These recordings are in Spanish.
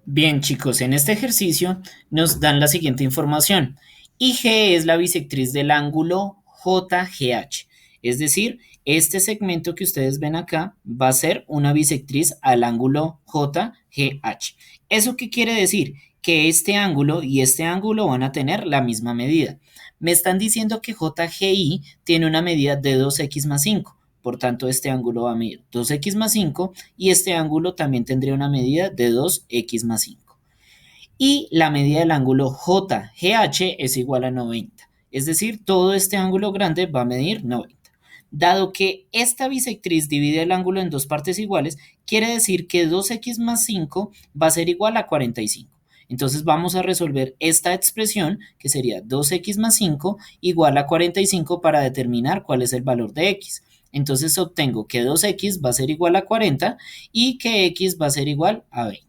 Bien, chicos, en este ejercicio nos dan la siguiente información. IG es la bisectriz del ángulo JGH. Es decir, este segmento que ustedes ven acá va a ser una bisectriz al ángulo JGH. ¿Eso qué quiere decir? Que este ángulo y este ángulo van a tener la misma medida. Me están diciendo que JGI tiene una medida de 2x más 5. Por tanto, este ángulo va a medir 2x más 5 y este ángulo también tendría una medida de 2x más 5. Y la medida del ángulo JGH es igual a 90. Es decir, todo este ángulo grande va a medir 90. Dado que esta bisectriz divide el ángulo en dos partes iguales, quiere decir que 2x más 5 va a ser igual a 45. Entonces vamos a resolver esta expresión, que sería 2x más 5 igual a 45 para determinar cuál es el valor de x. Entonces obtengo que 2x va a ser igual a 40 y que x va a ser igual a 20.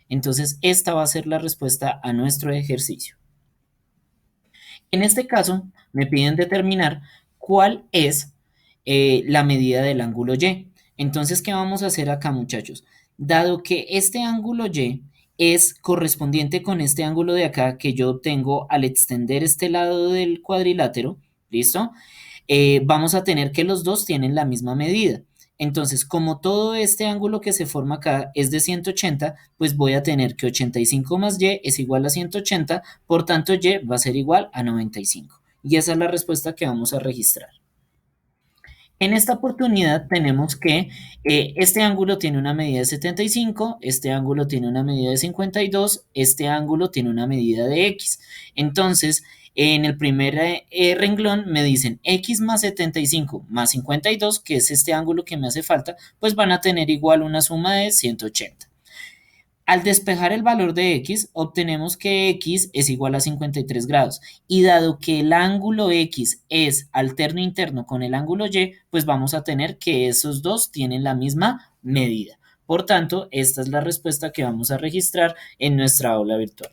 Entonces esta va a ser la respuesta a nuestro ejercicio. En este caso, me piden determinar cuál es la medida del ángulo Y. Entonces, ¿qué vamos a hacer acá, muchachos? Dado que este ángulo Y es correspondiente con este ángulo de acá que yo obtengo al extender este lado del cuadrilátero, ¿listo? Vamos a tener que los dos tienen la misma medida. Entonces, como todo este ángulo que se forma acá es de 180, pues voy a tener que 85 más y es igual a 180, por tanto y va a ser igual a 95. Y esa es la respuesta que vamos a registrar. En esta oportunidad tenemos que este ángulo tiene una medida de 75, este ángulo tiene una medida de 52, este ángulo tiene una medida de x. Entonces, en el primer renglón me dicen x más 75 más 52, que es este ángulo que me hace falta, pues van a tener igual una suma de 180. Al despejar el valor de x, obtenemos que x es igual a 53 grados. Y dado que el ángulo x es alterno interno con el ángulo y, pues vamos a tener que esos dos tienen la misma medida. Por tanto, esta es la respuesta que vamos a registrar en nuestra aula virtual.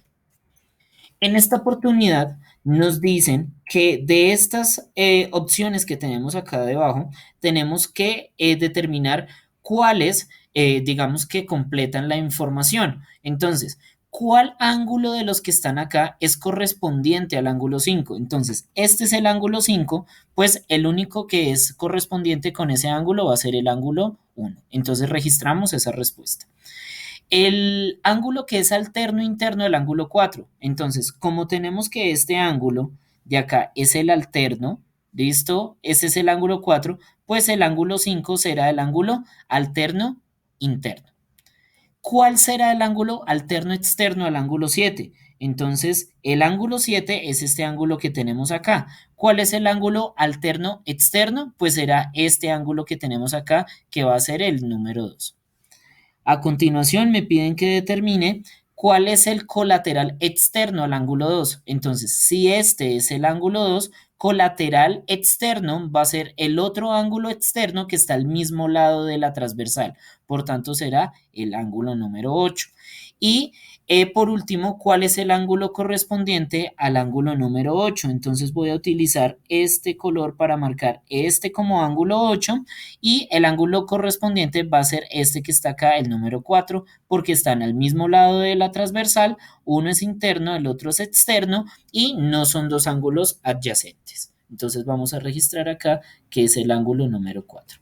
En esta oportunidad nos dicen que de estas opciones que tenemos acá debajo, tenemos que determinar cuáles, digamos que completan la información. Entonces, ¿cuál ángulo de los que están acá es correspondiente al ángulo 5? Entonces, este es el ángulo 5, pues el único que es correspondiente con ese ángulo va a ser el ángulo 1. Entonces, registramos esa respuesta. El ángulo que es alterno interno del ángulo 4. Entonces, como tenemos que este ángulo de acá es el alterno, ¿listo? Ese es el ángulo 4, pues el ángulo 5 será el ángulo alterno interno. ¿Cuál será el ángulo alterno externo al ángulo 7? Entonces, el ángulo 7 es este ángulo que tenemos acá. ¿Cuál es el ángulo alterno externo? Pues será este ángulo que tenemos acá, que va a ser el número 2. A continuación me piden que determine cuál es el colateral externo al ángulo 2. Entonces, si este es el ángulo 2, colateral externo va a ser el otro ángulo externo que está al mismo lado de la transversal. Por tanto, será el ángulo número 8. Y por último, ¿cuál es el ángulo correspondiente al ángulo número 8? Entonces voy a utilizar este color para marcar este como ángulo 8 y el ángulo correspondiente va a ser este que está acá, el número 4, porque están al mismo lado de la transversal, uno es interno, el otro es externo y no son dos ángulos adyacentes. Entonces vamos a registrar acá que es el ángulo número 4.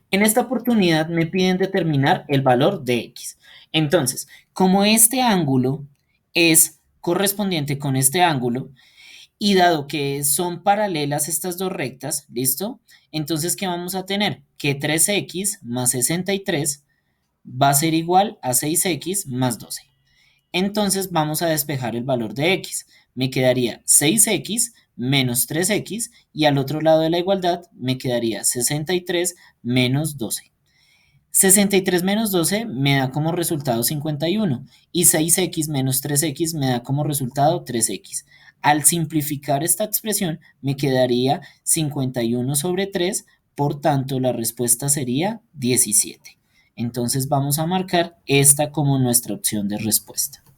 En esta oportunidad me piden determinar el valor de x. Entonces, como este ángulo es correspondiente con este ángulo, y dado que son paralelas estas dos rectas, ¿listo? Entonces, ¿qué vamos a tener? Que 3x más 63 va a ser igual a 6x más 12. Entonces vamos a despejar el valor de x. Me quedaría 6x menos 3x y al otro lado de la igualdad me quedaría 63 menos 12. 63 menos 12 me da como resultado 51 y 6x menos 3x me da como resultado 3x. Al simplificar esta expresión me quedaría 51 sobre 3, por tanto la respuesta sería 17. Entonces vamos a marcar esta como nuestra opción de respuesta.